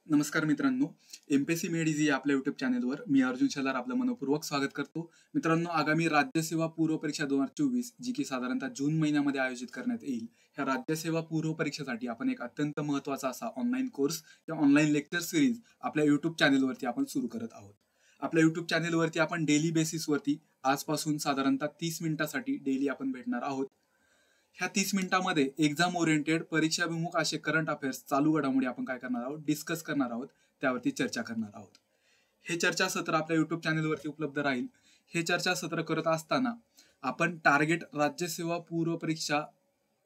नमस्कार मित्रांनो, MPSC made easy आपल्या युट्यूब चॅनेलवर मी अर्जुन शेलार आपलं मनपूर्वक स्वागत करतो. मित्रांनो, आगामी राज्यसेवा पूर्व परीक्षा 2024 जी की साधारणतः जून महिन्यामध्ये आयोजित करण्यात येईल. ह्या राज्यसेवा पूर्व परीक्षेसाठी आपण एक अत्यंत महत्त्वाचा असा ऑनलाईन कोर्स किंवा ऑनलाईन लेक्चर सिरीज आपल्या युट्यूब चॅनेलवरती आपण सुरू करत आहोत. आपल्या युट्यूब चॅनेलवरती आपण डेली बेसिसवरती आजपासून साधारणतः 30 मिनिटासाठी डेली आपण भेटणार आहोत. ह्या 30 मिनिटांमध्ये एक्झाम ओरिएंटेड परीक्षाभिमुख असे करंट अफेअर्स चालू घडामोडी आपण काय करणार आहोत, डिस्कस करणार आहोत, त्यावरती चर्चा करणार आहोत. हे चर्चासत्र आपल्या युट्यूब चॅनेलवरती उपलब्ध राहील. हे चर्चासत्र करत असताना आपण टार्गेट राज्यसेवा पूर्व परीक्षा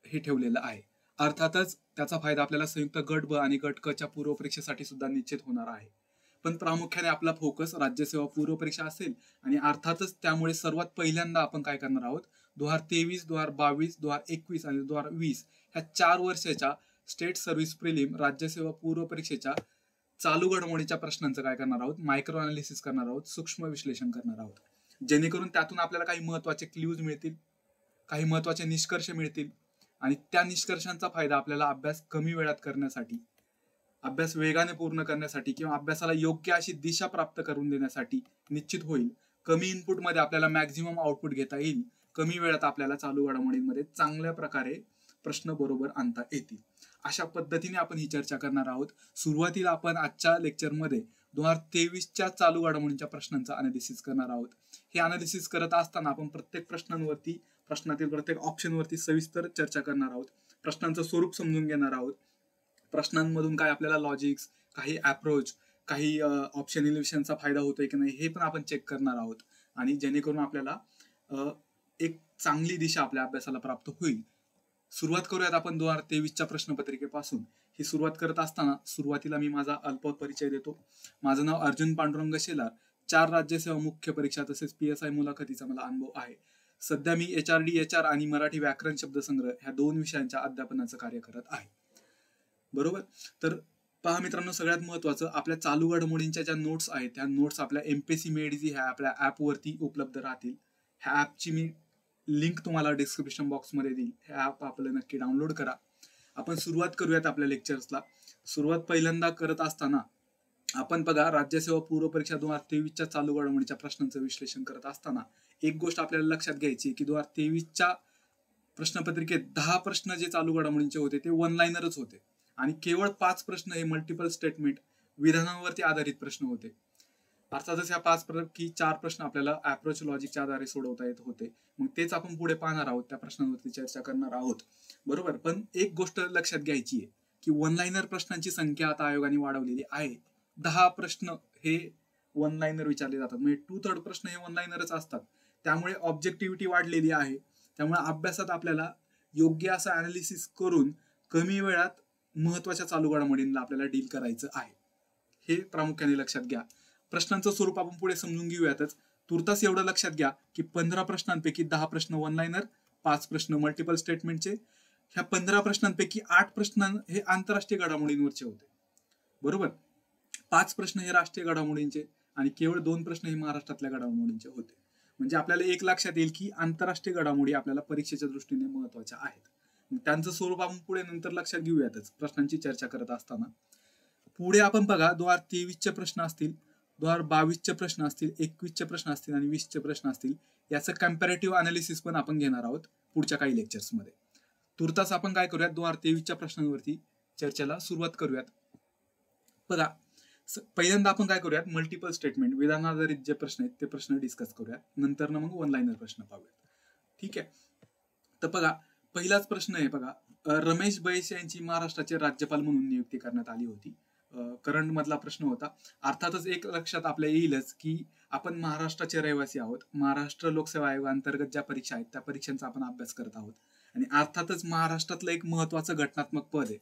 हे ठेवलेलं आहे. अर्थातच त्याचा फायदा आपल्याला संयुक्त गट ब आणि गट क च्या पूर्व परीक्षेसाठी सुद्धा निश्चित होणार आहे. पण प्रामुख्याने आपला फोकस राज्यसेवा पूर्व परीक्षा असेल आणि अर्थातच त्यामुळे सर्वात पहिल्यांदा आपण काय करणार आहोत, 2023, 2022, 2021 आणि 2020 ह्या 4 वर्षाच्या स्टेट सर्व्हिस प्रिलिम राज्यसेवा पूर्व परीक्षेच्या चालू घडामोडीच्या प्रश्नांचं काय करणार आहोत, मायक्रो अनालिसिस करणार आहोत, सूक्ष्म विश्लेषण करणार आहोत. जेणेकरून त्यातून आपल्याला काही महत्त्वाचे क्ल्यूज मिळतील, काही महत्त्वाचे निष्कर्ष मिळतील आणि त्या निष्कर्षांचा फायदा आपल्याला अभ्यास कमी वेळात करण्यासाठी, अभ्यास वेगाने पूर्ण करण्यासाठी किंवा अभ्यासाला योग्य अशी दिशा प्राप्त करून देण्यासाठी निश्चित होईल. कमी इनपुटमध्ये आपल्याला मॅक्झिमम आउटपुट घेता येईल. कमी वेळात आपल्याला चालू घडामोडींमध्ये चांगल्या प्रकारे प्रश्न बरोबर आणता येतील. अशा पद्धतीने आपण ही चर्चा करणार आहोत. सुरुवातीला आपण आजच्या लेक्चरमध्ये 2023च्या चालू घडामोडींच्या प्रश्नांचं अनालिसिस करणार आहोत. हे अनालिसिस करत असताना आपण प्रत्येक प्रश्नांवरती, प्रश्नातील प्रत्येक ऑप्शनवरती सविस्तर चर्चा करणार आहोत. प्रश्नांचं स्वरूप समजून घेणार आहोत. प्रश्नांमधून काय आपल्याला लॉजिक्स, काही अप्रोच, काही ऑप्शन इलिव्हेशनचा फायदा होतोय की नाही हे पण आपण चेक करणार आहोत. आणि जेणेकरून आपल्याला एक चांगली दिशा आपल्या अभ्यासाला प्राप्त होईल. सुरुवात करूयात आपण 2023च्या प्रश्नपत्रिकेपासून. ही सुरुवात करत असताना सुरुवातीला मी माझा अल्प परिचय देतो. माझं नाव अर्जुन पांडुरंग शेलार. 4 राज्यसेवा मुख्य परीक्षा तसेच PSI मुलाखतीचा मला अनुभव आहे. सध्या मी HRD HR आणि मराठी व्याकरण शब्दसंग्रह ह्या 2 विषयांच्या अध्यापनाचं कार्य करत आहे. बरोबर. तर पहा मित्रांनो, सगळ्यात महत्त्वाचं, आपल्या चालू घडामोडींच्या ज्या नोट्स आहेत त्या नोट्स आपल्या एमपीएससी मेड इझी ह्या आपल्या ॲपवरती उपलब्ध राहतील. ह्या ॲपची मी लिंक तुम्हाला डिस्क्रिप्शन बॉक्समध्ये देईल. हे ॲप आपलं नक्की डाउनलोड करा. आपण सुरुवात करूयात आपल्या लेक्चर्सला. सुरुवात पहिल्यांदा करत असताना आपण बघा, राज्यसेवा पूर्व परीक्षा 2023च्या चालू घडामोडीच्या प्रश्नांचं विश्लेषण करत असताना एक गोष्ट आपल्याला लक्षात घ्यायची की 2023च्या प्रश्नपत्रिकेत 10 प्रश्न जे चालू घडामोडींचे होते ते वन लाइनरच होते आणि केवळ 5 प्रश्न हे मल्टिपल स्टेटमेंट विधानांवरती आधारित प्रश्न होते. अर्थातच ह्या 5 पैकी 4 प्रश्न आपल्याला अप्रोच लॉजिकच्या आधारे सोडवता येत होते. मग तेच आपण पुढे पाहणार आहोत, त्या प्रश्नांवरती चर्चा करणार आहोत. बरोबर. पण एक गोष्ट लक्षात घ्यायची आहे की वन लाइनर प्रश्नांची संख्या आता आयोगाने वाढवलेली आहे. 10 प्रश्न हे वन लाइनर विचारले जातात, म्हणजे 2/3 प्रश्न हे वन लाइनरच असतात. त्यामुळे ऑब्जेक्टिव्हिटी वाढलेली आहे. त्यामुळे अभ्यासात आपल्याला योग्य असं अनालिसिस करून कमी वेळात महत्त्वाच्या चालू घडामोडींना आपल्याला डील करायचं आहे. हे प्रामुख्याने लक्षात घ्या. प्रश्नांचं स्वरूप आपण पुढे समजून घेऊयातच. तुर्तास एवढं लक्षात घ्या की 15 प्रश्नांपैकी 10 प्रश्न वन लाइनर, 5 प्रश्न मल्टिपल स्टेटमेंटचे. ह्या 15 प्रश्नांपैकी 8 प्रश्न हे आंतरराष्ट्रीय घडामोडींवरचे होते. बरोबर. 5 प्रश्न हे राष्ट्रीय घडामोडींचे आणि केवळ 2 प्रश्न हे महाराष्ट्रातल्या घडामोडींचे होते. म्हणजे आपल्याला एक लक्षात येईल की आंतरराष्ट्रीय घडामोडी आपल्याला परीक्षेच्या दृष्टीने महत्त्वाच्या आहेत. त्यांचं स्वरूप आपण पुढे नंतर लक्षात घेऊयातच प्रश्नांची चर्चा करत असताना. पुढे आपण बघा, 2023चे प्रश्न असतील, 2022चे प्रश्न असतील, 21चे प्रश्न असतील आणि 20चे प्रश्न असतील. याचं कम्पॅरेटिव्ह अनालिसिस पण आपण घेणार आहोत पुढच्या काही लेक्चर्समध्ये. तुर्तास आपण काय करूयात, 2023च्या प्रश्नांवरती चर्चेला सुरुवात करूयात. बघा, पहिल्यांदा आपण काय करूयात, मल्टिपल स्टेटमेंट विधानाधारित जे प्रश्न आहेत ते प्रश्न डिस्कस करूयात. नंतर मग वन लाइनर प्रश्न पाहूयात. ठीक आहे. तर बघा, पहिलाच प्रश्न आहे बघा, रमेश बैस यांची महाराष्ट्राचे राज्यपाल म्हणून नियुक्ती करण्यात आली होती. करंट मधला प्रश्न होता. अर्थातच एक लक्षात आपल्या येईलच की आपण महाराष्ट्राचे रहिवासी आहोत. महाराष्ट्र लोकसेवा आयोगाअंतर्गत ज्या परीक्षा आहेत त्या परीक्षांचा आपण अभ्यास करत आहोत आणि अर्थातच महाराष्ट्रातलं एक महत्त्वाचं घटनात्मक पद आहे.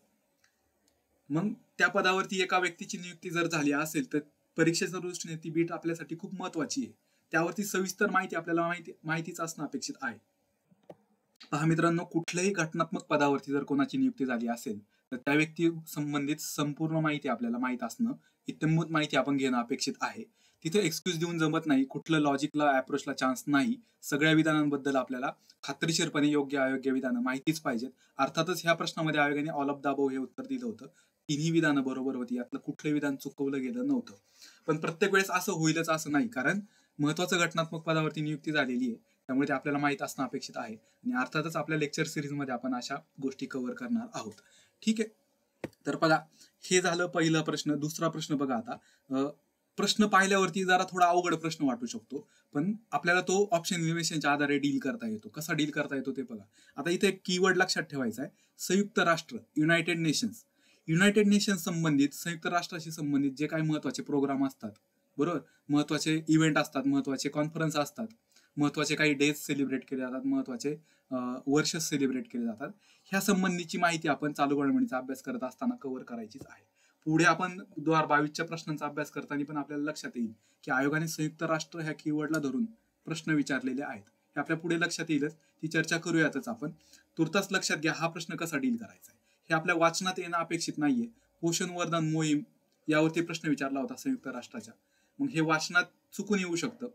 मग त्या पदावरती एका व्यक्तीची नियुक्ती जर झाली असेल तर परीक्षेच्या दृष्टीने ती बीट आपल्यासाठी खूप महत्त्वाची आहे. त्यावरती सविस्तर माहिती आपल्याला माहितीच असणं अपेक्षित आहे. पहा मित्रांनो, कुठल्याही घटनात्मक पदावरती जर कोणाची नियुक्ती झाली असेल तर त्या व्यक्ती संबंधित संपूर्ण माहिती आपल्याला माहित असणं, इत्यंभूत माहिती आपण घेणं अपेक्षित आहे. तिथे एक्सक्यूज देऊन जमत नाही. कुठलं लॉजिकला अप्रोचला चान्स नाही. सगळ्या विधानांबद्दल आपल्याला खात्रीशीरपणे योग्य अयोग्य विधानं माहितीच पाहिजेत. अर्थातच ह्या प्रश्नामध्ये आयोगाने ऑल ऑफ द अबोव्ह हे उत्तर दिलं होतं. तिन्ही विधानं बरोबर होती, यातलं कुठलं विधान चुकवलं गेलं नव्हतं. पण प्रत्येक वेळेस असं होईलच असं नाही, कारण महत्वाचं घटनात्मक पदावरती नियुक्ती झालेली आहे, त्यामुळे ते आपल्याला माहित असणं अपेक्षित आहे. आणि अर्थातच आपल्या लेक्चर सिरीजमध्ये आपण अशा गोष्टी कव्हर करणार आहोत. ठीक आहे. तर बघा, हे झालं पहिला प्रश्न. दुसरा प्रश्न बघा आता. प्रश्न पाहिल्यावरती जरा थोडा अवघड प्रश्न वाटू शकतो, पण आपल्याला तो ऑप्शन एलिमिनेशनच्या आधारे डील करता येतो. कसा डील करता येतो ते बघा. आता इथे एक कीवर्ड लक्षात ठेवायचा आहे, संयुक्त राष्ट्र, युनायटेड नेशन्स. युनायटेड नेशन्स संबंधित, संयुक्त राष्ट्राशी संबंधित जे काही महत्वाचे प्रोग्राम असतात, बरोबर, महत्वाचे इव्हेंट असतात, महत्वाचे कॉन्फरन्स असतात, महत्वाचे काही डेज सेलिब्रेट केले जातात, महत्वाचे वर्ष सेलिब्रेट केले जातात, ह्या संबंधीची माहिती आपण चालू घडामोडींचा अभ्यास करत असताना कव्हर करायचीच आहे. पुढे आपण 2022च्या प्रश्नांचा अभ्यास करताना पण आपल्याला लक्षात येईल की आयोगाने संयुक्त राष्ट्र ह्या कीवर्डला धरून प्रश्न विचारलेले आहेत. हे आपल्या पुढे लक्षात येईलच, ती चर्चा करूयातच आपण. तुर्तास लक्षात घ्या, हा प्रश्न कसा डील करायचा आहे हे आपल्या वाचनात येणं अपेक्षित नाहीये. पोषण वर्धन मोहीम यावरती प्रश्न विचारला होता संयुक्त राष्ट्राच्या, मग हे वाचनात चुकून येऊ शकतं.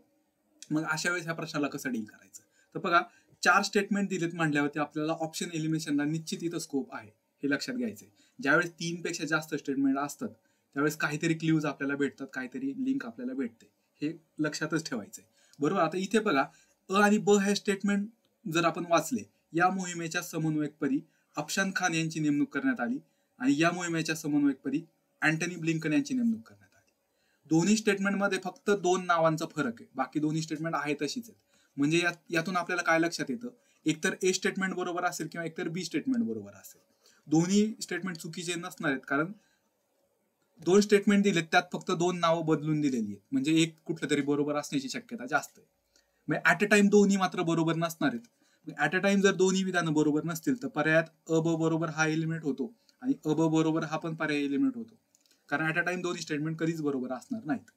मग अशा वेळेस ह्या प्रश्नाला कसं डील करायचं. तर बघा, 4 स्टेटमेंट दिलेत म्हटल्यावरती आपल्याला ऑप्शन एलिमिनेशनला निश्चित इथं स्कोप आहे, हे लक्षात घ्यायचंय. ज्यावेळेस 3 पेक्षा जास्त स्टेटमेंट असतात त्यावेळेस काहीतरी क्ल्यूज आपल्याला भेटतात, काहीतरी लिंक आपल्याला भेटते, हे लक्षातच ठेवायचंय. बरोबर. आता इथे बघा, अ आणि ब हे स्टेटमेंट जर आपण वाचले, या मोहिमेच्या समन्वयकपदी अफशान खान यांची नेमणूक करण्यात आली आणि या मोहिमेच्या समन्वयकपदी अँटनी ब्लिंकन यांची नेमणूक करण्यात आली. दोन्ही स्टेटमेंटमध्ये फक्त 2 नावांचा फरक आहे, बाकी दोन्ही स्टेटमेंट आहे तशीच आहेत. म्हणजे यातून आपल्याला काय लक्षात येतं, एकतर ए स्टेटमेंट बरोबर असेल किंवा एकतर बी स्टेटमेंट बरोबर असेल. दोन्ही स्टेटमेंट चुकीचे नसणार आहेत, कारण 2 स्टेटमेंट दिलेत त्यात फक्त 2 नावं बदलून दिलेली आहेत, म्हणजे एक कुठलं तरी बरोबर असण्याची शक्यता जास्त आहे. म्हणजे ऍट अ टाइम दोन्ही मात्र बरोबर नसणार आहेत. ऍट अ टाइम जर दोन्ही विधानं बरोबर नसतील तर पर्यायात अ ब बरोबर हा एलिमेंट होतो आणि अ ब बरोबर हा पण पर्याय एलिमेंट होतो, कारण ऍट अ टाइम दोन्ही स्टेटमेंट कधीच बरोबर असणार नाहीत.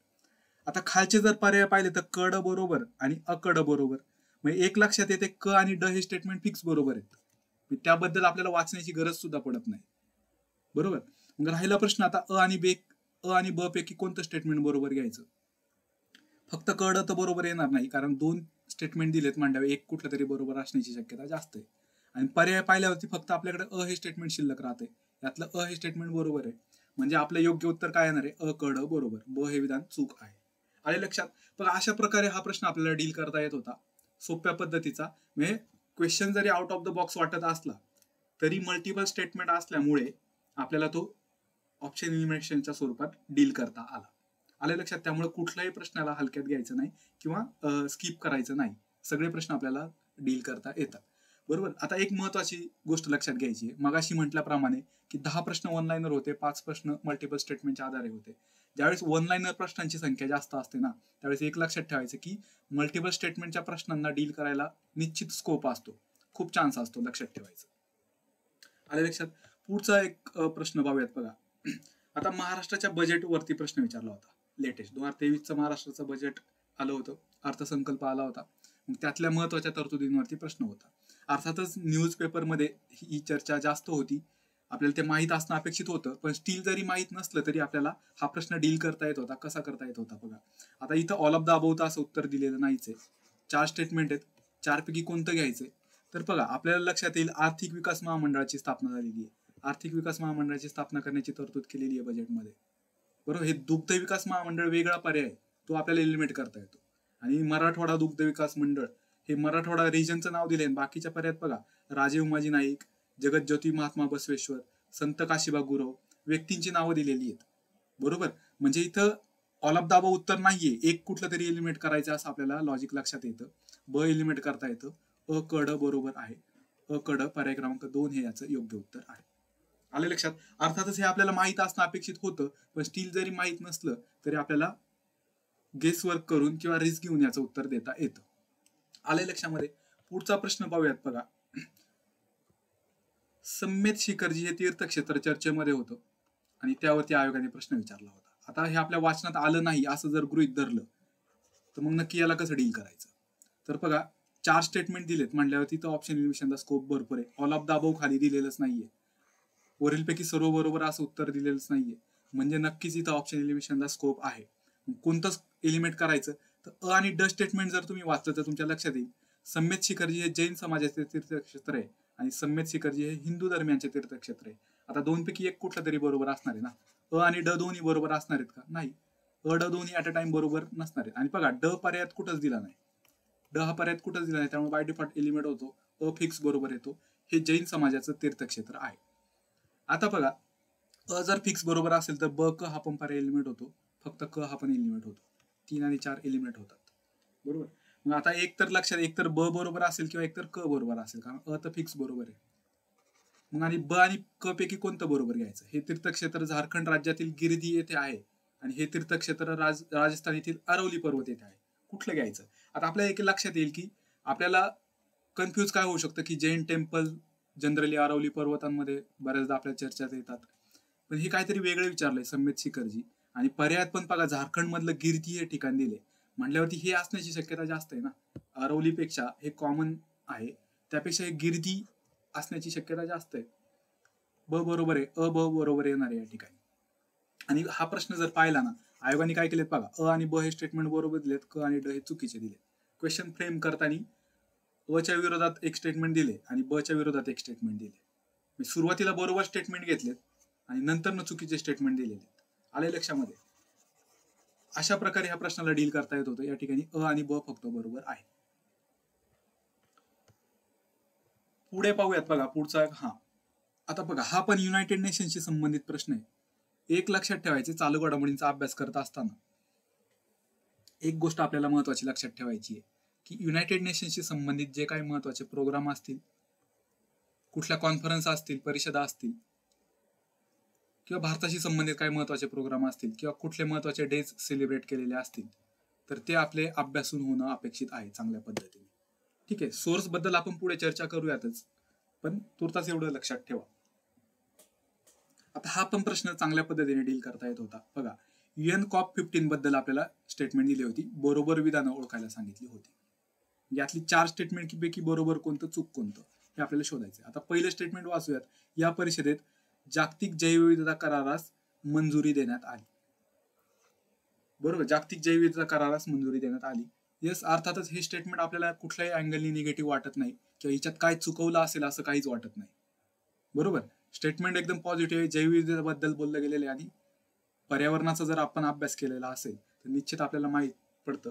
आता खालचे जर पर्याय पाहिले तर क ड बरोबर आणि अ क ड बरोबर, म्हणजे एक लक्षात येते क आणि ड हे स्टेटमेंट फिक्स बरोबर आहेत, त्याबद्दल आपल्याला वाचण्याची गरज सुद्धा पडत नाही. बरोबर. मग राहिला प्रश्न आता अ आणि ब पैकी कोणतं स्टेटमेंट बरोबर घ्यायचं. फक्त क ड तर बरोबर येणार नाही, कारण 2 स्टेटमेंट दिलेत मांडावे, एक कुठलं तरी बरोबर असण्याची शक्यता जास्त आहे. आणि पर्याय पाहिल्यावरती फक्त आपल्याकडे अ हे स्टेटमेंट शिल्लक राहते, यातलं अ हे स्टेटमेंट बरोबर आहे, म्हणजे आपलं योग्य उत्तर काय येणार आहे, अ क ड बरोबर, ब हे विधान चूक आहे. आले लक्षात. पण अशा प्रकारे हा प्रश्न आपल्याला डील करता येत होता, सोप्या पद्धतीचा. म्हणजे क्वेश्चन जरी आउट ऑफ द बॉक्स वाटत असला तरी मल्टिपल स्टेटमेंट असल्यामुळे आपल्याला तो ऑप्शन एलिमिनेशनच्या स्वरूपात डील करता आला. आले लक्षात. त्यामुळे कुठल्याही प्रश्नाला हलक्यात घ्यायचं नाही किंवा स्किप करायचं नाही, सगळे प्रश्न आपल्याला डील करता येतात. बरोबर. आता एक महत्वाची गोष्ट लक्षात घ्यायची आहे, मगाशी म्हटल्याप्रमाणे की 10 प्रश्न वन लाईनर होते, 5 प्रश्न मल्टिपल स्टेटमेंटच्या आधारे होते. ज्यावेळेस वन लाईनर प्रश्नांची संख्या जास्त असते ना, त्यावेळेस एक लक्षात ठेवायचं की मल्टिपल स्टेटमेंटच्या प्रश्नांना डील करायला निश्चित स्कोप असतो, खूप चान्स असतो, लक्षात ठेवायचं. आले लक्षात. पुढचा एक प्रश्न पाहूयात बघा. आता महाराष्ट्राच्या बजेटवरती प्रश्न विचारला होता. लेटेस्ट 2023चं महाराष्ट्राचं बजेट आलं होतं, अर्थसंकल्प आला होता, मग त्यातल्या महत्वाच्या तरतुदींवरती प्रश्न होता. अर्थातच न्यूज पेपरमध्ये ही चर्चा जास्त होती, आपल्याला ते माहीत असणं अपेक्षित होतं, पण स्टील जरी माहीत नसलं तरी आपल्याला हा प्रश्न डील करता येत होता. कसा करता येत होता बघा. आता इथं ऑल ऑफ द अबाउट असं उत्तर दिलेलं नाहीच आहे. 4 स्टेटमेंट आहेत, 4 पैकी कोणतं घ्यायचंय. तर बघा, आपल्याला लक्षात येईल आर्थिक विकास महामंडळाची स्थापना झालेली आहे. आर्थिक विकास महामंडळाची स्थापना करण्याची तरतूद केलेली आहे बजेटमध्ये. बरोबर. हे दुग्ध विकास महामंडळ वेगळा पर्याय, तो आपल्याला एलिमिनेट करता येतो. आणि मराठवाडा दुग्ध विकास मंडळ, हे मराठवाडा रिजनचं नाव दिले, बाकीच्या पर्यायात बघा राजे उमाजी नाईक, जगज्योती महात्मा बसवेश्वर, संत काशिबा गुरव, व्यक्तींची नावं दिलेली आहेत. बरोबर. म्हणजे इथं ऑल ऑफ द अबाव उत्तर नाहीये, एक कुठलं तरी एलिमिनेट करायचं असं आपल्याला लॉजिक लक्षात येतं. ब एलिमिनेट करता येतं, अ क ड बरोबर आहे, अ क ड पर्याय क्रमांक 2 हे याचं योग्य उत्तर आहे. आले लक्षात. अर्थातच हे आपल्याला माहित असणं अपेक्षित होतं, पण स्टील जरी माहित नसलं तरी आपल्याला गेस वर्क करून किंवा रिस्क घेऊन याचं उत्तर देता येतं. आले लक्षामध्ये. पुढचा प्रश्न पाहूयात बघा. सम्मेत शिखरजी हे तीर्थक्षेत्र चर्चेमध्ये होतं आणि त्यावरती आयोगाने प्रश्न विचारला होता. आता हे आपल्या वाचनात आलं नाही असं जर गृहीत धरलं तर मग नक्की याला कसं डील करायचं. तर बघा, 4 स्टेटमेंट दिलेत म्हटल्यावर तिथं ऑप्शन एलिमिनेशनचा स्कोप भरपूर आहे. ऑल ऑफ द अबाव खाली दिलेलंच नाहीये, वरीलपैकी सर्व बरोबर असं उत्तर दिलेलंच नाहीये, म्हणजे नक्कीच इथं ऑप्शन एलिमिनेशनला स्कोप आहे. कोणतं एलिमेंट करायचं. तर अ आणि ड स्टेटमेंट जर तुम्ही वाचलं तर तुमच्या लक्षात येईल सम्मेत शिखरजी हे जैन समाजाचे तीर्थक्षेत्र आहे आणि सम्यद शिखरजी हे हिंदू धर्मियांचे तीर्थक्षेत्र आहे. आता दोनपैकी एक कुठलं तरी बरोबर असणार आहे ना. अ आणि ड दोन्ही बरोबर असणार आहेत का? नाही. अ ड दोन्ही ऍट अ टाइम बरोबर नसणार आहेत. आणि बघा ड पर्यायात कुठंच दिला नाही. ड हा पर्यायात कुठंच दिला नाही, त्यामुळे बाय डिफॉल्ट एलिमेंट होतो. अ फिक्स बरोबर येतो. हे जैन समाजाचं तीर्थक्षेत्र आहे. आता बघा, अ जर फिक्स बरोबर असेल तर ब क हा पण पर्याय एलिमेंट होतो. फक्त क हा पण एलिमेंट होतो. 3 आणि 4 एलिमेंट होतात. बरोबर. मग आता एक तर लक्षात, एक तर ब बरोबर असेल किंवा एक तर क बरोबर असेल, कारण अ तर फिक्स बरोबर आहे. मग आणि ब आणि क पैकी कोणतं बरोबर घ्यायचं? हे तीर्थक्षेत्र झारखंड राज्यातील गिरिधी येथे आहे आणि हे तीर्थक्षेत्र राजस्थान येथील अरवली पर्वत येथे आहे. कुठलं घ्यायचं? आता आपल्याला एक लक्षात येईल की आपल्याला कन्फ्युज काय होऊ शकतं की जैन टेम्पल जनरली अरवली पर्वतांमध्ये बऱ्याचदा आपल्या चर्चेत येतात, पण हे काहीतरी वेगळं विचारलंय सम्यद शिखरजी. आणि पर्यायात पण बघा झारखंड मधलं गिरती हे ठिकाण दिले, म्हटल्यावरती हे असण्याची शक्यता जास्त आहे ना. अरवलीपेक्षा हे कॉमन आहे, त्यापेक्षा हे गिरदी असण्याची शक्यता जास्त आहे. ब बरोबर आहे, अ ब बरोबर येणार आहे या ठिकाणी. आणि हा प्रश्न जर पाहिला ना, आयोगाने काय केलेत बघा, अ आणि ब हे स्टेटमेंट बरोबर दिलेत, क आणि ड हे चुकीचे दिले. क्वेश्चन फ्रेम करताना अ च्या विरोधात एक स्टेटमेंट दिले आणि ब च्या विरोधात एक स्टेटमेंट दिले. सुरुवातीला बरोबर स्टेटमेंट घेतलेत आणि नंतर चुकीचे स्टेटमेंट दिलेले. आले लक्षामध्ये? अशा प्रकारे ह्या प्रश्नाला डील करता येत होतं. या ठिकाणी अ आणि ब फक्त बरोबर आहे. पुढे पाहूयात बघा पुढचा. हा आता बघा, हा पण युनायटेड नेशन्सशी संबंधित प्रश्न आहे. एक लक्षात ठेवायचे, चालू घडामोडींचा अभ्यास करत असताना एक गोष्ट आपल्याला महत्वाची लक्षात ठेवायची आहे की युनायटेड नेशन्सशी संबंधित जे काही महत्वाचे प्रोग्राम असतील, कुठल्या कॉन्फरन्स असतील, परिषदा असतील, किंवा भारताशी संबंधित काही महत्वाचे प्रोग्राम असतील किंवा कुठले महत्वाचे डेज सेलिब्रेट केलेले असतील, तर ते आपले अभ्यासून होणं अपेक्षित आहे चांगल्या पद्धतीने. ठीक आहे, सोर्स बद्दल आपण पुढे चर्चा करूयातच, पण तुर्तास एवढं लक्षात ठेवा. आता हा पण प्रश्न चांगल्या पद्धतीने डील करता येत होता. बघा, UN COP15 बद्दल आपल्याला स्टेटमेंट दिली होती, बरोबर विधानं ओळखायला सांगितली होती. यातली 4 स्टेटमेंट पैकी बरोबर कोणतं, चूक कोणतं, हे आपल्याला शोधायचं. आता पहिलं स्टेटमेंट वाचूयात. या परिषदेत जागतिक जैवविविधता करारास मंजुरी देण्यात आली. बरोबर, जागतिक जैवविविधता करारास मंजुरी देण्यात आली. यस, अर्थातच हे स्टेटमेंट आपल्याला कुठल्याही अँगलनी निगेटिव्ह वाटत नाही किंवा हिच्यात काय चुकवलं असेल असं काहीच वाटत नाही. बरोबर, स्टेटमेंट एकदम पॉझिटिव्ह आहे, जैवविविधतेबद्दल बोललं गेलेलं आहे आणि पर्यावरणाचा जर आपण अभ्यास केलेला असेल तर निश्चित आपल्याला माहित पडतं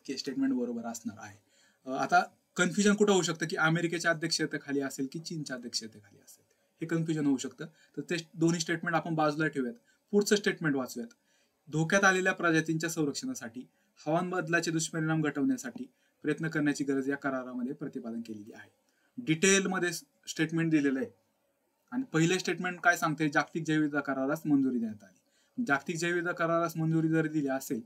की स्टेटमेंट बरोबर असणार आहे. आता कन्फ्युजन कुठं होऊ शकतं की अमेरिकेच्या अध्यक्षतेखाली असेल की चीनच्या अध्यक्षतेखाली असेल, हे कन्फ्युजन होऊ शकतं. तर ते दोन्ही स्टेटमेंट आपण बाजूला ठेवूयात. पुढचं स्टेटमेंट वाचूयात. धोक्यात आलेल्या प्रजातींच्या संरक्षणासाठी, हवामान बदलाचे दुष्परिणाम घटवण्यासाठी प्रयत्न करण्याची गरज या करारामध्ये प्रतिपादन केलेली आहे. डिटेलमध्ये स्टेटमेंट दिलेलं आहे. आणि पहिले स्टेटमेंट काय सांगते, जागतिक जैवविविधता करारास मंजुरी देण्यात आली. जागतिक जैवविविधता करारास मंजुरी जर दिली असेल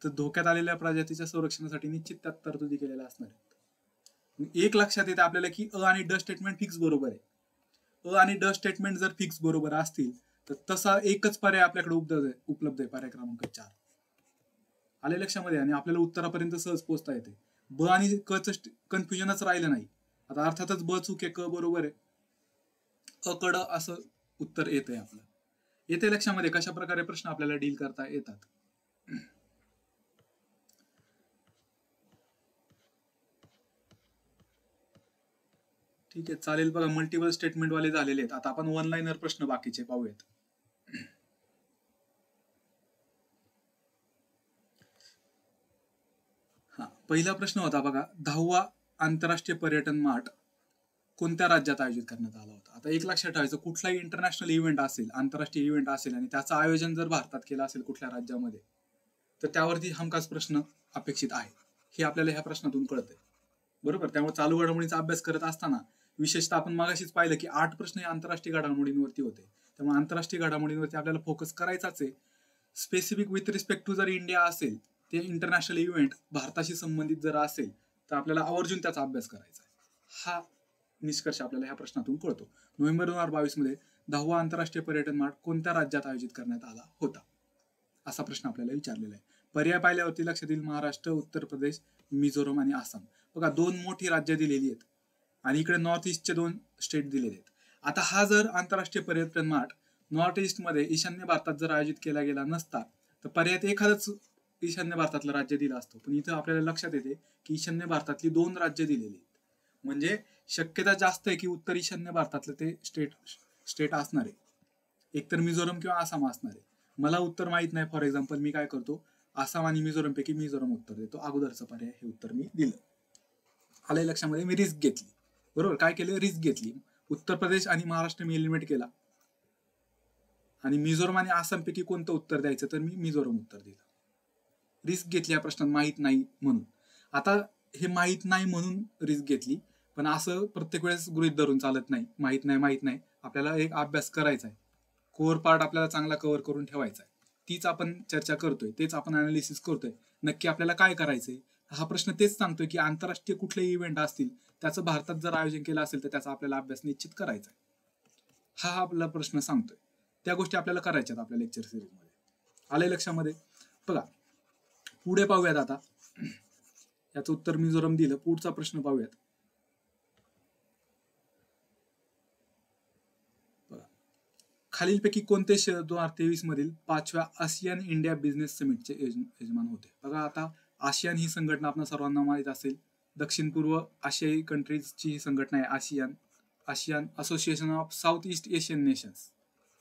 तर धोक्यात आलेल्या प्रजातीच्या संरक्षणासाठी निश्चित त्यात तरतुदी केलेल्या असणार आहेत. एक लक्षात येते आपल्याला की अ आणि ड स्टेटमेंट फिक्स बरोबर आहे. अ आणि ड स्टेटमेंट जर फिक्स बरोबर असतील तर तसा एकच पर्याय आपल्याकडे उपलब्ध आहे, पर्याय क्रमांक 4. आले लक्षामध्ये? आणि आपल्याला उत्तरापर्यंत सहज पोहोचता येते. ब आणि क च कन्फ्युजनच राहिलं नाही. आता अर्थातच ब चूक आहे, क बरोबर आहे, अकड असं उत्तर येतंय आपलं. येते लक्षामध्ये कशा प्रकारे प्रश्न आपल्याला डील करता येतात. ठीक आहे, चालेल. बघा, मल्टिपल स्टेटमेंट वाले झालेले आहेत. आता आपण वन लाईनर प्रश्न बाकीचे पाहूयात. हा, पहिला प्रश्न होता बघा, 10वा आंतरराष्ट्रीय पर्यटन मार्ट कोणत्या राज्यात आयोजित करण्यात आला होता. आता एक लक्षात ठेवायचं, कुठलाही इंटरनॅशनल इव्हेंट असेल, आंतरराष्ट्रीय इव्हेंट असेल आणि त्याचं आयोजन जर भारतात केलं असेल कुठल्या राज्यामध्ये, तर त्यावरती हमखास प्रश्न अपेक्षित आहे. हे आपल्याला ह्या प्रश्नातून कळतंय. बरोबर, त्यामुळे चालू घडामोडींचा अभ्यास करत असताना विशेषतः आपण मागाशीच पाहिलं की 8 प्रश्न हे आंतरराष्ट्रीय घडामोडींवरती होते. त्यामुळे आंतरराष्ट्रीय घडामोडींवरती आपल्याला फोकस करायचाच आहे. स्पेसिफिक विथ रिस्पेक्ट टू जर इंडिया असेल, ते इंटरनॅशनल इव्हेंट भारताशी संबंधित जर असेल तर आपल्याला आवर्जून त्याचा अभ्यास करायचा आहे. हा निष्कर्ष आपल्याला ह्या प्रश्नातून कळतो. नोव्हेंबर 2022 मध्ये 10वा आंतरराष्ट्रीय पर्यटन मार्ट कोणत्या राज्यात आयोजित करण्यात आला होता, असा प्रश्न आपल्याला विचारलेला आहे. पर्याय पाहिल्यावरती लक्षात येईल, महाराष्ट्र, उत्तर प्रदेश, मिझोरम आणि आसाम. बघा, 2 मोठी राज्य दिलेली आहेत आणि इकडे नॉर्थ ईस्टचे 2 स्टेट दिलेले आहेत. आता हा जर आंतरराष्ट्रीय पर्यटन मार्ट नॉर्थ ईस्ट मध्ये ईशान्य भारतात जर आयोजित केला गेला नसता तर पर्यायात एखादंच ईशान्य भारतातलं राज्य दिलं असतं. पण इथं आपल्याला लक्षात येते की ईशान्य भारतातली 2 राज्य दिलेली आहेत. म्हणजे शक्यता जास्त आहे की उत्तर ईशान्य भारतातलं ते स्टेट असणार आहे. एकतर मिझोरम किंवा आसाम असणार आहे. मला उत्तर माहित नाही, फॉर एक्झाम्पल मी काय करतो, आसाम आणि मिझोरम पैकी मिझोरम उत्तर देतो. अगोदरचं पर्याय हे उत्तर मी दिलं. आलंय लक्षामध्ये, मी रिस्क घेतली. बरोबर, काय केलं, रिस्क घेतली. उत्तर प्रदेश आणि महाराष्ट्र मी एलिमिनेट केला आणि मिझोरम आणि आसाम पैकी कोणतं उत्तर द्यायचं, तर मी मिझोरम उत्तर दिलं. रिस्क घेतली या प्रश्नात, माहित नाही म्हणून. आता हे माहित नाही म्हणून रिस्क घेतली, पण असं प्रत्येक वेळेस गृहीत धरून चालत नाही. माहित नाही, आपल्याला एक अभ्यास करायचा आहे. कोर पार्ट आपल्याला चांगला कव्हर करून ठेवायचा आहे. तीच आपण चर्चा करतोय, तेच आपण अनालिसिस करतोय. नक्की आपल्याला काय करायचंय हा प्रश्न तेच सांगतोय की आंतरराष्ट्रीय कुठलेही इव्हेंट असतील त्याचं भारतात जर आयोजन केलं असेल तर त्याचा आपल्याला अभ्यास निश्चित करायचा आहे. हा आपला प्रश्न सांगतोय. त्या गोष्टी आपल्याला करायच्यात आपल्या लेक्चर सिरीजमध्ये. आलंय लक्षामध्ये. बघा पुढे पाहूयात. आता याचं उत्तर मिझोरम दिलं. पुढचा प्रश्न पाहूयात. खालीलपैकी कोणते शहर 2023 मधील 5व्या आसियान इंडिया बिझनेस समिटचे यजमान होते? बघा आता आसियान ही संघटना आपल्या सर्वांना माहीत असेल. दक्षिण पूर्व आशियाई कंट्रीजची ही संघटना आहे. ASEAN association of south east Asian nations.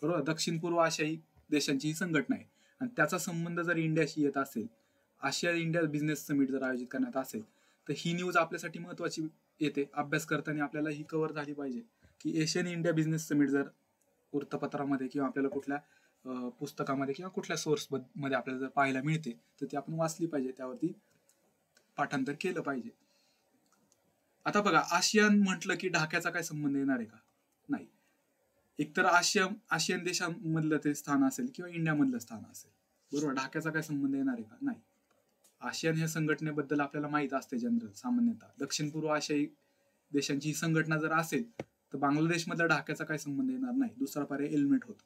बरोबर, दक्षिण पूर्व आशियाई देशांची ही संघटना आहे. आणि त्याचा संबंध जर इंडियाशी येत असेल, आशिया इंडिया बिझनेस समिट जर आयोजित करण्यात असेल, तर ही न्यूज आपल्यासाठी महत्वाची येते. अभ्यास करताना आपल्याला ही कव्हर झाली पाहिजे की एशियन इंडिया बिझनेस समिट जर वृत्तपत्रामध्ये किंवा आपल्याला कुठल्या पुस्तकामध्ये किंवा कुठल्या सोर्स मध्ये आपल्याला जर पाहायला मिळते तर ती आपण वाचली पाहिजे, त्यावरती पाठांतर केलं पाहिजे. आता बघा, आशियान म्हटलं की ढाक्याचा काय संबंध येणार आहे का? नाही. एकतर आशियन देशांमधलं ते स्थान असेल किंवा इंडियामधलं स्थान असेल. बरोबर, ढाक्याचा काय संबंध येणार आहे का? नाही. आशियान या संघटनेबद्दल आपल्याला माहित असते जनरल सामान्यतः. दक्षिण पूर्व आशियाई देशांची ही संघटना जर असेल तर बांगलादेश मधल्या ढाक्याचा काय संबंध येणार नाही. दुसरा पर्याय एलिमिनेट होतो.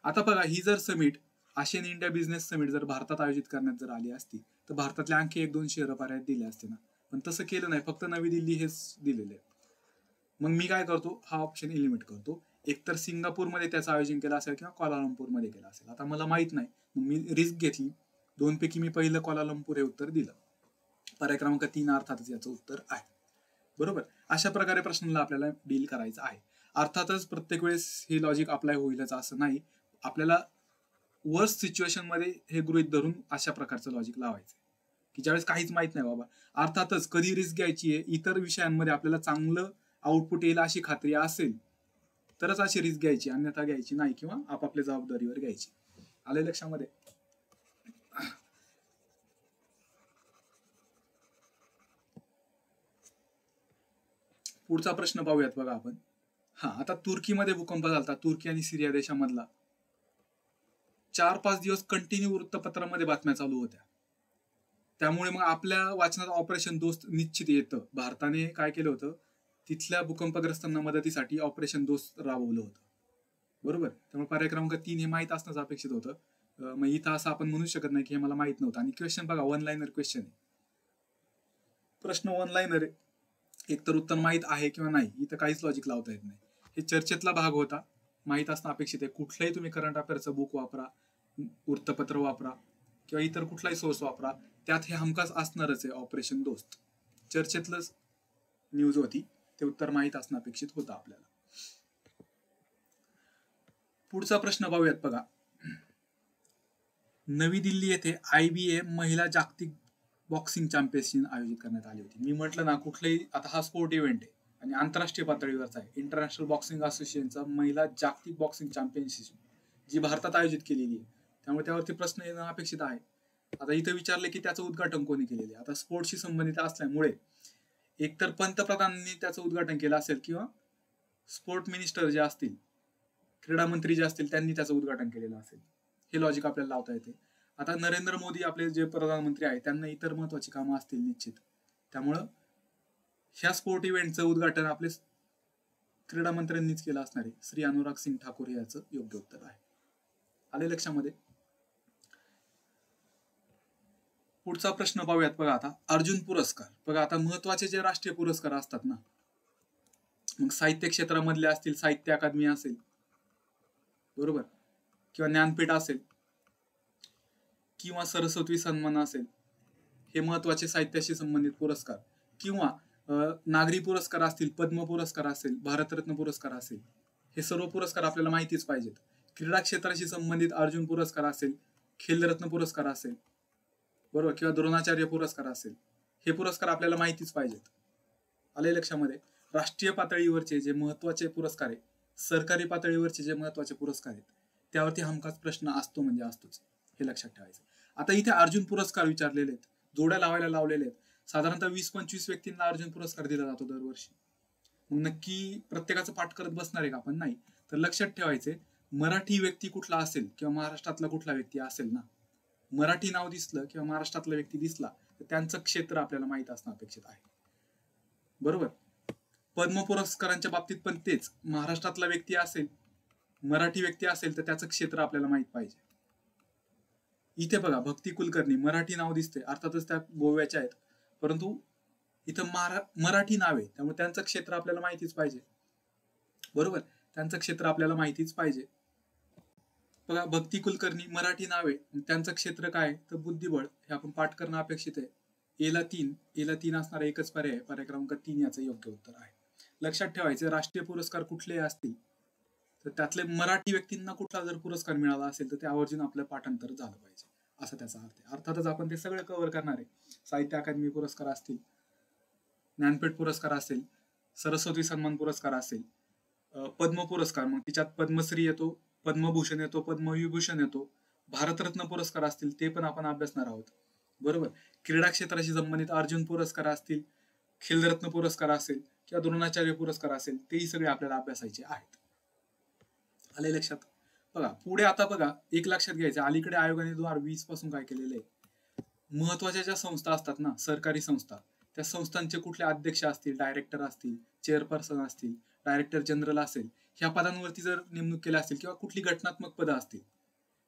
आता बघा, ही जर summit Asian India business summit जर भारतात आयोजित करण्यात जर आली असती तर भारतातल्या आणखी 1-2 शहरं पर्याय दिले असते ना, पण तसं केलं नाही. फक्त नवी दिल्ली हेच दिलेले. मग मी काय करतो, हा ऑप्शन एलिमिनेट करतो. एकतर सिंगापूरमध्ये त्याचं आयोजन केलं असेल किंवा क्वालालंपूरमध्ये केलं असेल. आता मला माहित नाही, मग मी रिस्क घेतली. 2 पैकी मी पहिलं क्वालालंपूर हे उत्तर दिलं. पर्याय क्रमांक 3 अर्थातच याचं उत्तर आहे. बरोबर, अशा प्रकारे प्रश्नाला आपल्याला डील करायचं आहे. अर्थातच प्रत्येक वेळेस हे लॉजिक अप्लाय होईलच असं नाही. आपल्याला वर्स्ट सिच्युएशन मध्ये हे गृहीत धरून अशा प्रकारचं लॉजिक लावायचं की ज्यावेळेस काहीच माहित नाही बाबा. अर्थातच कधी रिस्क घ्यायची आहे, इतर विषयांमध्ये आपल्याला चांगलं आउटपुट येईल अशी खात्री असेल तरच अशी रिस्क घ्यायची, अन्यथा घ्यायची नाही किंवा आपापल्या जबाबदारीवर घ्यायची. आले लक्षामध्ये. पुढचा प्रश्न पाहूयात बघा आपण. आता तुर्कीमध्ये भूकंप झाला. तुर्की आणि सिरिया देशामधला 4-5 दिवस कंटिन्यू वृत्तपत्रामध्ये बातम्या चालू होत्या. त्यामुळे मग आपल्या वाचनात ऑपरेशन दोस्त निश्चित येतं. भारताने काय केलं होतं, तिथल्या भूकंपग्रस्तांना मदतीसाठी ऑपरेशन दोस्त राबवलं होतं. बरोबर, त्यामुळे पर्याय क्रमांक 3 हे माहित असणं अपेक्षित होतं. मग इथं असं आपण म्हणू शकत नाही की हे मला माहित नव्हतं. आणि क्वेश्चन बघा, 1 लाइनर क्वेश्चन आहे. प्रश्न 1 लाइनर आहे. एकतर उत्तर माहित आहे किंवा नाही, इथं काहीच लॉजिक लावता येत नाही. हे चर्चेतला भाग होता. माहित असणं अपेक्षित आहे. कुठलंही तुम्ही करंट अफेअरचं बुक वापरा, वृत्तपत्र वापरा किंवा इतर कुठलाही सोर्स वापरा, त्यात हे हमखास असणारच आहे ऑपरेशन दोस्त. चर्चेतलं न्यूज होती, ते उत्तर माहित असणं अपेक्षित होतं आपल्याला. पुढचा प्रश्न पाहूयात बघा. नवी दिल्ली येथे IBA महिला जागतिक बॉक्सिंग चॅम्पियनशिप आयोजित करण्यात आली होती. मी म्हटलं ना, कुठलंही, आता हा स्पोर्ट इव्हेंट आहे आणि आंतरराष्ट्रीय पातळीवरचा आहे. इंटरनॅशनल बॉक्सिंग असोसिएशनचा महिला जागतिक बॉक्सिंग चॅम्पियनशिप जी भारतात आयोजित केलेली आहे, त्यामुळे त्यावरती प्रश्न येणं अपेक्षित आहे. आता इथं विचारले की त्याचं उद्घाटन कोणी केलेले. आता स्पोर्टशी संबंधित असल्यामुळे एकतर पंतप्रधानांनी त्याचं उद्घाटन केलं असेल किंवा स्पोर्ट मिनिस्टर जे असतील, क्रीडा मंत्री जे असतील, त्यांनी त्याचं उद्घाटन केलेलं असेल. हे लॉजिक आपल्याला लावता येते. आता नरेंद्र मोदी आपले जे प्रधानमंत्री आहेत त्यांना इतर महत्वाची कामं असतील निश्चित, त्यामुळं ह्या स्पोर्ट इव्हेंटचं उद्घाटन आपले क्रीडा मंत्र्यांनीच केलं असणार आहे. श्री अनुराग सिंग ठाकूर हे याचं योग्य उत्तर आहे. आले लक्षामध्ये. पुढचा प्रश्न पाहूयात बघा. आता अर्जुन पुरस्कार. बघा आता महत्वाचे जे राष्ट्रीय पुरस्कार असतात ना, मग साहित्य क्षेत्रामधले असतील, साहित्य अकादमी असेल, बरोबर, किंवा ज्ञानपीठ असेल किंवा सरस्वती सन्मान असेल, हे महत्वाचे साहित्याशी संबंधित पुरस्कार, किंवा नागरी पुरस्कार असतील, पद्म पुरस्कार असेल, भारतरत्न पुरस्कार असेल, हे सर्व पुरस्कार आपल्याला माहितीच पाहिजेत. क्रीडा क्षेत्राशी संबंधित अर्जुन पुरस्कार असेल, खेलरत्न पुरस्कार असेल, बरोबर, किंवा द्रोणाचार्य पुरस्कार असेल, हे पुरस्कार आपल्याला माहितीच पाहिजेत. आले लक्षामध्ये? राष्ट्रीय पातळीवरचे जे महत्वाचे पुरस्कार आहेत, सरकारी पातळीवरचे जे महत्वाचे पुरस्कार आहेत, त्यावरती हमखास प्रश्न असतो म्हणजे असतोच, हे लक्षात ठेवायचं. आता इथे अर्जुन पुरस्कार विचारलेले आहेत, जोड्या लावायला लावलेले आहेत. साधारणतः 20-25 व्यक्तींना अर्जुन पुरस्कार दिला जातो दरवर्षी. मग नक्की प्रत्येकाचं पाठ करत बसणार आहे का आपण? नाही. तर लक्षात ठेवायचे, मराठी व्यक्ती कुठला असेल किंवा महाराष्ट्रातला कुठला व्यक्ती असेल ना, मराठी नाव दिसलं किंवा महाराष्ट्रातला व्यक्ती दिसला तर त्यांचं क्षेत्र आपल्याला माहित असणं अपेक्षित आहे. बरोबर. पद्म पुरस्कारांच्या बाबतीत पण तेच, महाराष्ट्रातला व्यक्ती असेल, मराठी व्यक्ती असेल तर त्याचं क्षेत्र आपल्याला माहित पाहिजे. इथे बघा, भक्ती कुलकर्णी मराठी नाव दिसते, अर्थातच त्या गोव्याच्या आहेत, परंतु इथं मराठी नाव आहे, त्यामुळे त्यांचं क्षेत्र आपल्याला माहितीच पाहिजे. बरोबर, त्यांचं क्षेत्र आपल्याला माहितीच पाहिजे. बघा, भक्ती कुलकर्णी मराठी नाव आहे, त्यांचं क्षेत्र काय तर बुद्धिबळ, हे आपण पाठ करणं अपेक्षित आहे. एला तीन असणारा एकच पर्याय, पर्याय क्रमांक 3 याचं योग्य उत्तर आहे. लक्षात ठेवायचं, राष्ट्रीय पुरस्कार कुठले असतील तर त्यातले मराठी व्यक्तींना कुठला जर पुरस्कार मिळाला असेल तर त्यावरून आपलं पाठांतर झालं पाहिजे, असा त्याचा अर्थ आहे. अर्थातच आपण ते सगळं कव्हर करणार आहे. साहित्य अकादमी पुरस्कार असतील, ज्ञानपीठ पुरस्कार असेल, सरस्वती सन्मान पुरस्कार असेल, पद्म पुरस्कार, मग तिच्यात पद्मश्री येतो, पद्मभूषण येतो, पद्मविभूषण येतो, भारतरत्न पुरस्कार असतील, ते पण आपण अभ्यासणार आहोत. बरोबर. क्रीडा क्षेत्राशी संबंधित अर्जुन पुरस्कार असतील, खेलरत्न पुरस्कार असेल किंवा द्रोणाचार्य पुरस्कार असेल, तेही सगळे आपल्याला अभ्यासायचे आहेत. आले लक्षात? बघा पुढे, आता बघा, एक लक्षात घ्यायचं, अलीकडे आयोगाने 2020 पासून काय केलेलं आहे, महत्वाच्या ज्या संस्था असतात ना, सरकारी संस्था, त्या संस्थांचे कुठले अध्यक्ष असतील, डायरेक्टर असतील, चेअरपर्सन असतील, डायरेक्टर जनरल असेल, ह्या पदांवरती जर नेमणूक केल्या असतील किंवा कुठली घटनात्मक पदं असतील,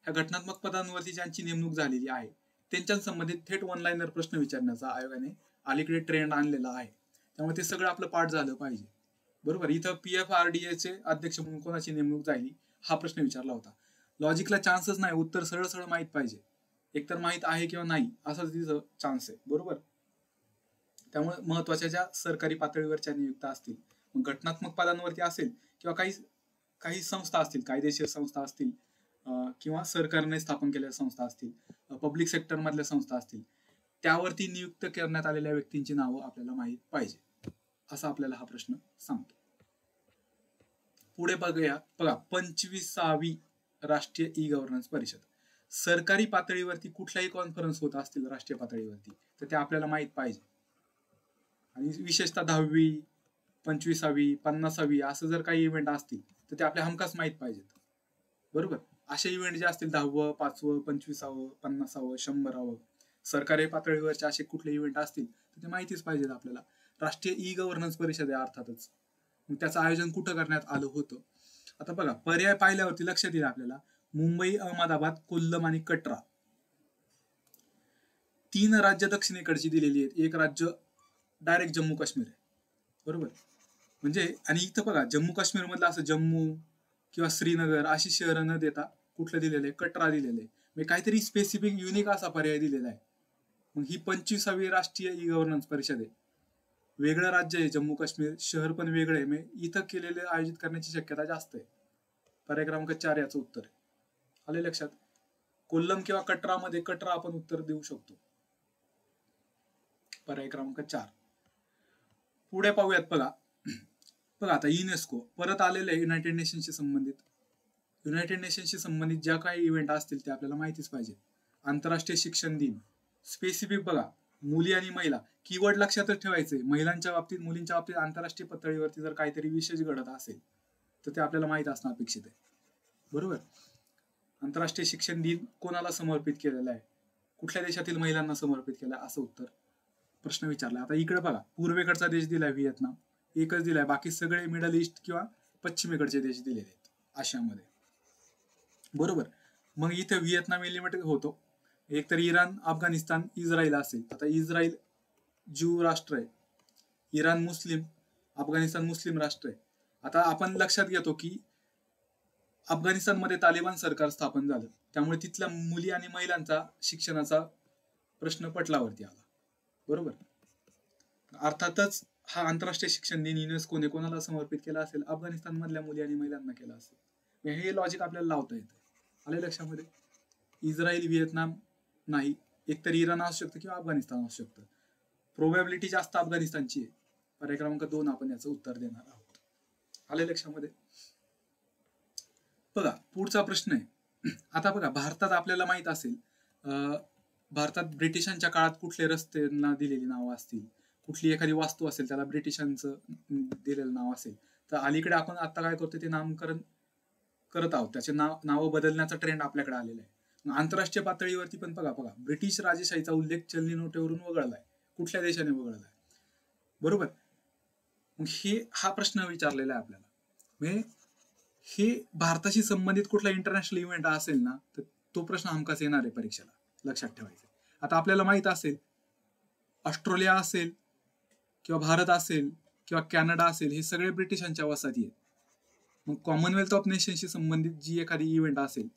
ह्या घटनात्मक पदांवरती ज्यांची नेमणूक झालेली आहे त्यांच्या संबंधित थेट ऑनलाईनर प्रश्न विचारण्याचा आयोगाने अलीकडे ट्रेंड आणलेला आहे. त्यामुळे ते सगळं आपलं पाठ झालं पाहिजे. बरोबर. इथं PFRDA चे अध्यक्ष म्हणून कोणाची नेमणूक झाली हा प्रश्न विचारला होता. लॉजिकला चान्सच नाही, उत्तर सरळ सरळ माहित पाहिजे, एकतर माहित आहे किंवा नाही असा तिथं चान्स आहे. बरोबर. त्यामुळे महत्वाच्या ज्या सरकारी पातळीवरच्या नियुक्त्या असतील, मग घटनात्मक पदांवरती असेल किंवा काही संस्था असतील, कायदेशीर संस्था असतील, किंवा सरकारने स्थापन केलेल्या संस्था असतील, पब्लिक सेक्टर मधल्या संस्था असतील, त्यावरती नियुक्त करण्यात आलेल्या व्यक्तींची नावं आपल्याला माहित पाहिजे, असा आपल्याला हा प्रश्न सांगतो. पुढे बघा, 25वी राष्ट्रीय ई गव्हर्नन्स परिषद. सरकारी पातळीवरती कुठल्याही कॉन्फरन्स होत असतील राष्ट्रीय पातळीवरती तर ते आपल्याला माहित पाहिजे. आणि विशेषतः 10वी, 25वी, 50वी असं जर काही इव्हेंट असतील तर ते आपल्या हमखास माहित पाहिजेत. बरोबर. असे इव्हेंट जे असतील 10व, 5व, 25व, 50व, 100व, सरकारी पातळीवरचे असे कुठले इव्हेंट असतील तर ते माहितीच पाहिजेत आपल्याला. राष्ट्रीय ई गव्हर्नन्स परिषद आहे अर्थातच. मग त्याचं आयोजन कुठं करण्यात आलं होतं? आता बघा, पर्याय पाहिल्यावरती लक्षात येईल आपल्याला, मुंबई, अहमदाबाद, कोल्लम आणि कटरा, 3 राज्य दक्षिणेकडची दिलेली आहेत. एक राज्य डायरेक्ट जम्मू काश्मीर आहे. बरोबर. म्हणजे, आणि इथं बघा, जम्मू काश्मीर मधलं असं जम्मू किंवा श्रीनगर अशी शहरं न देता कुठलं दिलेलं आहे, कटरा दिलेलं आहे. म्हणजे काहीतरी स्पेसिफिक युनिक असा पर्याय दिलेला आहे. मग ही 25वी राष्ट्रीय ई गव्हर्नन्स परिषद आहे. वेगळं राज्य आहे जम्मू काश्मीर, शहर पण वेगळं आहे, म्हणजे इथं केलेले आयोजित करण्याची शक्यता जास्त आहे. पर्याय क्रमांक 4 याचं उत्तर आहे. आले लक्षात? कोल्लम किंवा कटरामध्ये कटरा आपण उत्तर देऊ शकतो. पर्याय क्रमांक 4. पुढे पाहूयात. बघा आता युनेस्को परत आलेले आहे युनायटेड नेशन्सशी संबंधित. युनायटेड नेशन्सशी संबंधित ज्या काही इव्हेंट असतील ते आपल्याला माहितीच पाहिजे. आंतरराष्ट्रीय शिक्षण दिन, स्पेसिफिक बघा, मुली आणि महिला, कीवर्ड लक्षातच ठेवायचे. महिलांच्या बाबतीत, मुलींच्या बाबतीत आंतरराष्ट्रीय पातळीवरती जर काहीतरी विशेष घडत असेल तर ते आपल्याला माहित असणं अपेक्षित आहे. बरोबर. आंतरराष्ट्रीय शिक्षण दिन कोणाला समर्पित केलेला आहे, कुठल्या देशातील महिलांना समर्पित केला, असं उत्तर प्रश्न विचारला. आता इकडे बघा, पूर्वेकडचा देश दिलाय व्हिएतनाम, एकच दिलाय, बाकी सगळे मिडल ईस्ट किंवा पश्चिमेकडचे देश दिलेले आहेत आशियामध्ये. बरोबर. मग इथे व्हिएतनाम एलिमेंट होतो. एक तर इराण, अफगाणिस्तान, इस्रायल असेल. आता इस्रायल ज्यू राष्ट्र आहे, इराण मुस्लिम, अफगाणिस्तान मुस्लिम राष्ट्र आहे. आता आपण लक्षात घेतो की अफगाणिस्तानमध्ये तालिबान सरकार स्थापन झालं, त्यामुळे तिथल्या मुली आणि महिलांचा शिक्षणाचा प्रश्न पटलावरती आला. बरोबर. अर्थातच हा आंतरराष्ट्रीय शिक्षण दिन युनेस्कोने कोणाला समर्पित केला असेल? अफगाणिस्तान मधल्या मुली आणि महिलांना केला असेल. हे लॉजिक आपल्याला लावता येतं. आले लक्षामध्ये? इस्रायल, व्हिएतनाम नाही, एकतर इराण असू शकतं किंवा अफगाणिस्तान असू शकतं. प्रोबॅबिलिटी जास्त अफगाणिस्तानची आहे. पर्याय क्रमांक 2 आपण याचं उत्तर देणार आहोत. आले लक्षामध्ये? बघा पुढचा प्रश्न आहे. आता बघा भारतात आपल्याला माहित असेल, भारतात ब्रिटिशांच्या काळात कुठले रस्त्यांना दिलेली नावं असतील, कुठली एखादी वास्तू असेल त्याला ब्रिटिशांचं दिलेलं नाव असेल, तर अलीकडे आपण आता काय करतो ते नामकरण करत आहोत. त्याचे नावं बदलण्याचा ट्रेंड आपल्याकडे आलेला आहे. आंतरराष्ट्रीय पातळीवरती पण बघा ब्रिटिश राजेशाहीचा उल्लेख चलनी नोटेवरून वगळलाय. कुठल्या देशाने वगळलाय? बरोबर. मग हा प्रश्न विचारलेला आहे आपल्याला. म्हणजे हे भारताशी संबंधित कुठला इंटरनॅशनल इव्हेंट असेल ना, तर तो प्रश्न हमखास येणार आहे परीक्षेला. लक्षात ठेवायचं. आता आपल्याला माहित असेल, ऑस्ट्रेलिया असेल किंवा भारत असेल किंवा कॅनडा असेल, हे सगळे ब्रिटिशांच्या वसाहती आहेत. मग कॉमनवेल्थ ऑफ नेशनशी संबंधित जी एखादी इव्हेंट असेल,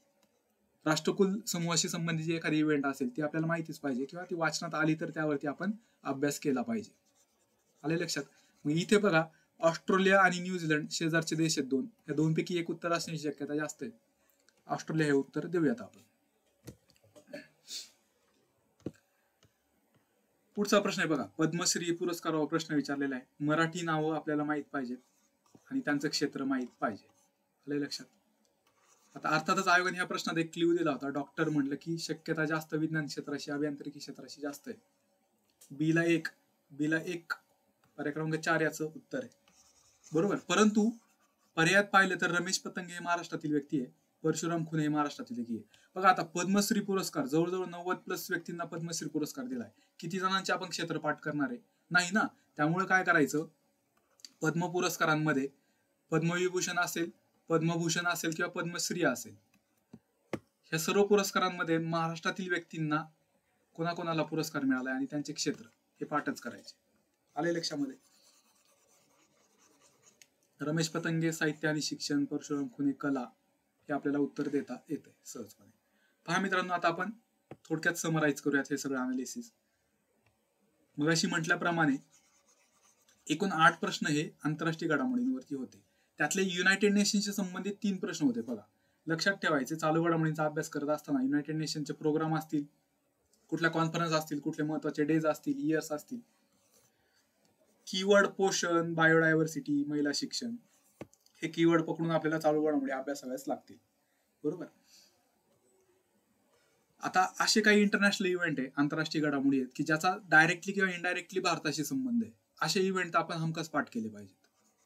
राष्ट्रकुल समूहाशी संबंधित जी एखादी इव्हेंट असेल, ती आपल्याला माहितीच पाहिजे किंवा ती वाचनात आली तर त्यावरती आपण अभ्यास केला पाहिजे. आले लक्षात? मग इथे बघा ऑस्ट्रेलिया आणि न्यूझीलंड शेजारचे देश आहेत दोन. या दोनपैकी एक उत्तर असण्याची शक्यता जास्त आहे. ऑस्ट्रेलिया हे उत्तर देऊयात आपण. पुढचा प्रश्न आहे बघा, पद्मश्री पुरस्कारावर प्रश्न विचारलेला आहे. मराठी नावं आपल्याला माहित पाहिजेत आणि त्यांचं क्षेत्र माहित पाहिजे. आले लक्षात? आता अर्थातच आयोगाने ह्या प्रश्नात एक क्ल्यू दिला होता. डॉक्टर म्हणलं की शक्यता जास्त विज्ञान क्षेत्राशी, अभियांत्रिकी क्षेत्राशी जास्त आहे. बीला एक पर्याय क्रमांक 4 याचं उत्तर आहे. बरोबर. परंतु पर्यायात पाहिलं तर रमेश पतंगे हे महाराष्ट्रातील व्यक्ती आहे, परशुराम खुने हे महाराष्ट्रातील व्यक्ती आहे. बघा आता पद्मश्री पुरस्कार जवळजवळ 90+ व्यक्तींना पद्मश्री पुरस्कार दिलाय. किती जणांचे आपण क्षेत्रपाठ करणार आहे? नाही ना. त्यामुळे काय करायचं, पद्म पुरस्कारांमध्ये पद्मविभूषण असेल, पद्मभूषण असेल किंवा पद्मश्री असेल, ह्या सर्व पुरस्कारांमध्ये महाराष्ट्रातील व्यक्तींना कोणाकोणाला पुरस्कार मिळालाय आणि त्यांचे क्षेत्र हे पाठच करायचे. आले लक्षामध्ये? रमेश पतंगे साहित्य आणि शिक्षण, परशुराम खुने कला, हे आपल्याला उत्तर देता येते सहजपणे. पहा मित्रांनो, आता आपण थोडक्यात समराईज करूयात हे सगळं अनालिसिस. मग अशी म्हटल्याप्रमाणे एकूण 8 प्रश्न हे आंतरराष्ट्रीय घडामोडींवरती होते. त्यातले युनायटेड नेशनशी संबंधित 3 प्रश्न होते. बघा लक्षात ठेवायचे, चालू घडामोडींचा अभ्यास करत असताना युनायटेड नेशनचे प्रोग्राम असतील, कुठल्या कॉन्फरन्स असतील, कुठले महत्वाचे डेज असतील, इयर्स असतील, कीवर्ड पोषण, बायोडायव्हर्सिटी, महिला शिक्षण, हे कीवर्ड पकडून आपल्याला चालू घडामोडी अभ्यासाव्याच लागतील. बरोबर. आता असे काही इंटरनॅशनल इव्हेंट आहे, आंतरराष्ट्रीय घडामोडी आहेत की ज्याचा डायरेक्टली किंवा इनडायरेक्टली भारताशी संबंध आहे. असे इव्हेंट आपण हमखास पाठ केले पाहिजेत.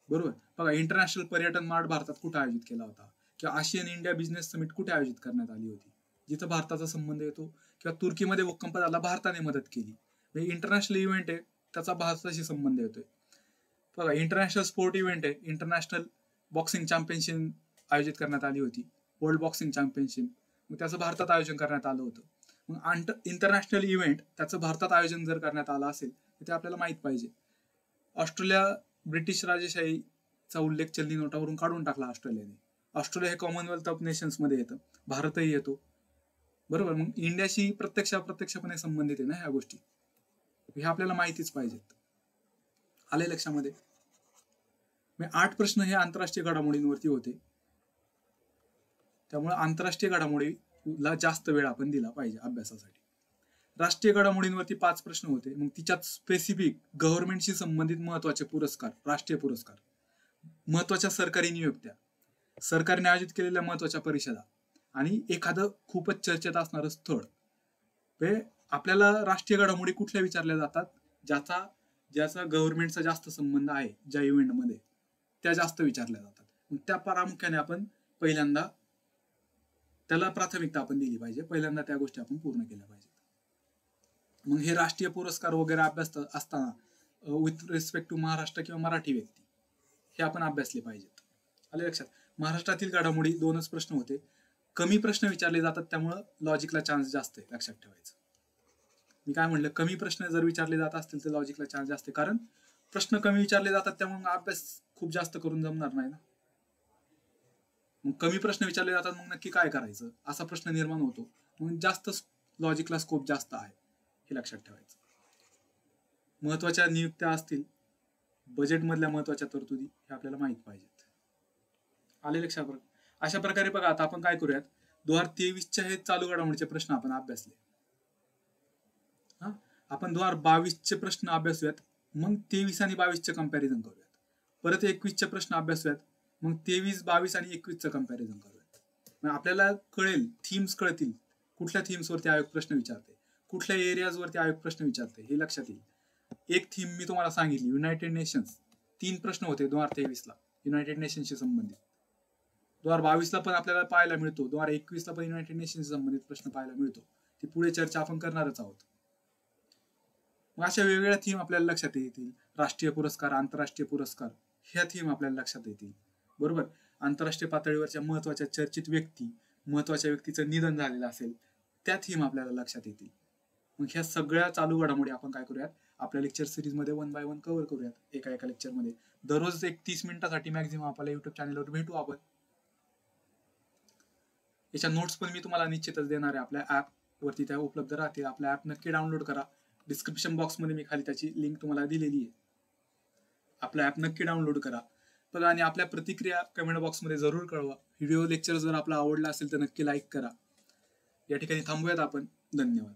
बरोबर. बघा इंटरनॅशनल पर्यटन मार्ट भारतात कुठे आयोजित केला होता, किंवा आशियन इंडिया बिझनेस समिट कुठे आयोजित करण्यात आली होती, जिथं भारताचा संबंध येतो, किंवा तुर्कीमध्ये भूकंप झाला, भारताने मदत केली. इंटरनॅशनल इव्हेंट आहे, त्याचा भारताशी संबंध येतोय. बघा इंटरनॅशनल स्पोर्ट इव्हेंट आहे, इंटरनॅशनल बॉक्सिंग चॅम्पियनशिप आयोजित करण्यात आली होती, वर्ल्ड बॉक्सिंग चॅम्पियनशिप, मग त्याचं भारतात आयोजन करण्यात आलं होतं. मग इंटरनॅशनल इव्हेंट त्याचं भारतात आयोजन जर करण्यात आलं असेल तर ते आपल्याला माहित पाहिजे. ऑस्ट्रेलिया ब्रिटिश राजेशाहीचा उल्लेख चलनी नोटावरून काढून टाकला ऑस्ट्रेलियाने. ऑस्ट्रेलिया हे कॉमनवेल्थ ऑफ नेशन्स मध्ये येतं, भारतही येतो. बरोबर. मग इंडियाशी अप्रत्यक्षपणे संबंधित आहे ना ह्या गोष्टी, हे आपल्याला माहितीच पाहिजेत. आले लक्षामध्ये? 8 प्रश्न हे आंतरराष्ट्रीय घडामोडींवरती होते. त्यामुळे आंतरराष्ट्रीय घडामोडीला जास्त वेळ आपण दिला पाहिजे अभ्यासासाठी. राष्ट्रीय घडामोडींवरती 5 प्रश्न होते. मग तिच्यात स्पेसिफिक गव्हर्नमेंटशी संबंधित महत्वाचे पुरस्कार, राष्ट्रीय पुरस्कार, महत्वाच्या सरकारी नियुक्त्या, सरकारने आयोजित केलेल्या महत्वाच्या परिषदा आणि एखादं खूपच चर्चेत असणारं स्थळ. आपल्याला राष्ट्रीय घडामोडी कुठल्या विचारल्या जातात, ज्याचा गव्हर्नमेंटचा जास्त संबंध आहे, ज्या इव्हेंटमध्ये त्या जास्त विचारल्या जातात. मग त्या प्रामुख्याने आपण पहिल्यांदा त्याला प्राथमिकता आपण दिली पाहिजे, पहिल्यांदा त्या गोष्टी आपण पूर्ण केल्या पाहिजेत. मग हे राष्ट्रीय पुरस्कार वगैरे अभ्यास असताना विथ रिस्पेक्ट टू महाराष्ट्र किंवा मराठी व्यक्ती हे आपण अभ्यासले पाहिजेत. आले लक्षात? महाराष्ट्रातील घडामोडी 2च प्रश्न होते. कमी प्रश्न विचारले जातात, त्यामुळं लॉजिकला चान्स जास्त आहे, लक्षात ठेवायचं. मी काय म्हणलं, कमी प्रश्न जर विचारले जात असतील तर लॉजिकला चान्स जास्त आहे, कारण प्रश्न कमी विचारले जातात त्यामुळे अभ्यास खूप जास्त करून जमणार नाही ना. मग कमी प्रश्न विचारले जातात, मग नक्की काय करायचं असा प्रश्न निर्माण होतो. मग जास्त लॉजिकला स्कोप जास्त आहे, हे लक्षात ठेवायचं. महत्वाच्या नियुक्त्या असतील बजेटमधल्या महत्वाच्या तरतुदी हे आपल्याला माहित पाहिजेत. आले लक्षात? अशा प्रकारे बघा, आता आपण काय करूयात, 2023च्या हे चालू घडामोडीचे प्रश्न आपण अभ्यासले. हा, आपण 2022चे प्रश्न अभ्यासूयात, मग 23 आणि 22चे कम्पॅरिझन करूयात. परत 21चे प्रश्न अभ्यासूयात, मग 23, 22 आणि 21चं कम्पॅरिझन करूयात. मग आपल्याला कळेल, थीम्स कळतील, कुठल्या थीम्सवरती आयोग प्रश्न विचारते, कुठल्या एरियाजवरती आयोग प्रश्न विचारते, हे लक्षात येईल. एक थीम मी तुम्हाला सांगितली, युनायटेड नेशन्स. 3 प्रश्न होते 2023ला युनायटेड नेशन्सशी संबंधित. 2022ला पण आपल्याला पाहायला मिळतो, 2021ला पण युनायटेड नेशन्सशी संबंधित प्रश्न पाहायला मिळतो. ती पुढे चर्चा आपण करणारच आहोत. मग अशा वेगवेगळ्या थीम आपल्याला लक्षात येतील. राष्ट्रीय पुरस्कार, आंतरराष्ट्रीय पुरस्कार, ह्या थीम आपल्याला लक्षात येतील. बरोबर. आंतरराष्ट्रीय पातळीवरच्या महत्वाच्या चर्चित व्यक्ती, महत्वाच्या व्यक्तीचं निधन झालेलं असेल, त्या थीम आपल्याला लक्षात येतील. मग ह्या सगळ्या चालू घडामोडी आपण काय करूयात, आपल्या लेक्चर सिरीजमध्ये 1 बाय 1 कव्हर करूयात. एका लेक्चरमध्ये दररोज एक 30 मिनिटासाठी मॅक्झिमम आपल्या युट्यूब चॅनलवर भेटू आपण. याच्या नोट्स पण मी तुम्हाला निश्चितच देणार आहे. आपल्या ऍप वरती त्या उपलब्ध राहतील. आपल्या ऍप नक्की डाउनलोड करा. डिस्क्रिप्शन बॉक्समध्ये मी खाली त्याची लिंक तुम्हाला दिलेली आहे. आपला ऍप नक्की डाउनलोड करा बघा, आणि आपल्या प्रतिक्रिया कमेंट बॉक्समध्ये जरूर कळवा. व्हिडिओ लेक्चर जर आपला आवडला असेल तर नक्की लाईक करा. या ठिकाणी थांबूयात आपण. धन्यवाद.